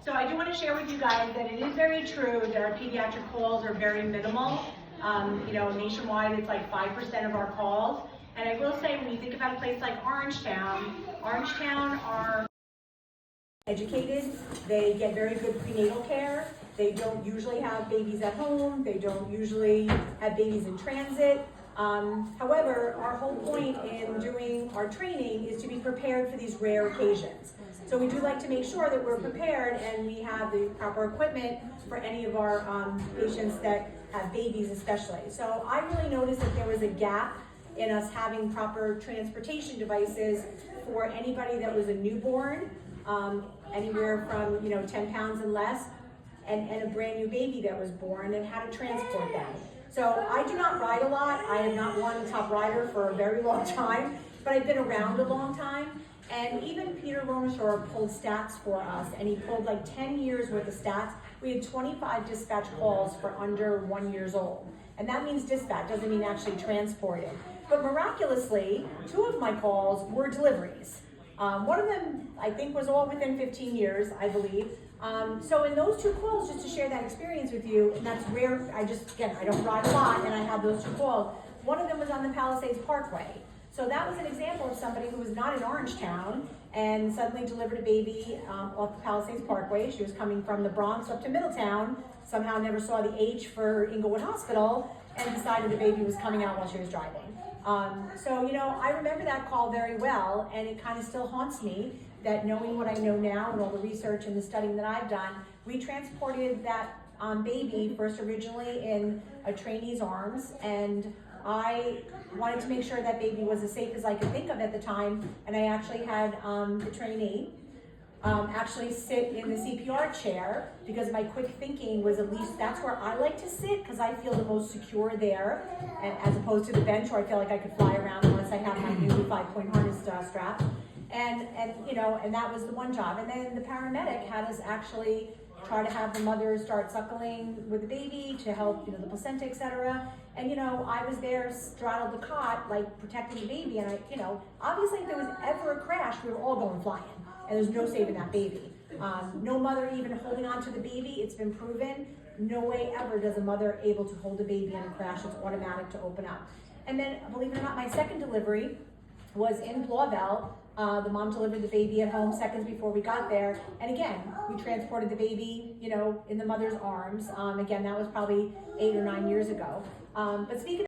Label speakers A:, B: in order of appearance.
A: So I do want to share with you guys that it is very true that our pediatric calls are very minimal. Nationwide it's like 5% of our calls. And I will say, when you think about a place like Orangetown are educated, they get very good prenatal care, they don't usually have babies at home, they don't usually have babies in transit. However, our whole point in doing our training is to be prepared for these rare occasions. So we do like to make sure that we're prepared and we have the proper equipment for any of our patients that have babies especially. So I really noticed that there was a gap in us having proper transportation devices for anybody that was a newborn, anywhere from 10 pounds and less, and a brand new baby that was born, and how to transport them. So I do not ride a lot. I have not won top rider for a very long time, but I've been around a long time. And even Peter Loneshaw pulled stats for us, and he pulled like 10 years worth of stats. We had 25 dispatch calls for under 1 year old. And that means dispatch, doesn't mean actually transported. But miraculously, 2 of my calls were deliveries. One of them, I think, was all within 15 years, I believe. So in those 2 calls, just to share that experience with you, and that's rare, I don't ride a lot, and I had those 2 calls. One of them was on the Palisades Parkway. So that was an example of somebody who was not in Orangetown and suddenly delivered a baby off the Palisades Parkway. She was coming from the Bronx up to Middletown, somehow never saw the H for Inglewood Hospital, and decided the baby was coming out while she was driving. I remember that call very well, and it kind of still haunts me that, knowing what I know now and all the research and the studying that I've done, we transported that baby first originally in a trainee's arms, and I wanted to make sure that baby was as safe as I could think of at the time, and I actually had the trainee actually sit in the CPR chair, because my quick thinking was, at least that's where I like to sit, because I feel the most secure there, and as opposed to the bench where I feel like I could fly around unless I have my new 5-point harness strap. And that was the one job. And then the paramedic had us actually try to have the mother start suckling with the baby to help, the placenta, etc. And I was there, straddled the cot, like protecting the baby. And obviously, if there was ever a crash, we were all going flying. And there's no saving that baby. No mother even holding on to the baby. It's been proven. No way ever does a mother able to hold a baby in a crash. It's automatic to open up. And then, believe it or not, my second delivery was in Blauvelt. The mom delivered the baby at home seconds before we got there. And again, we transported the baby, in the mother's arms. Again, that was probably 8 or 9 years ago. But speaking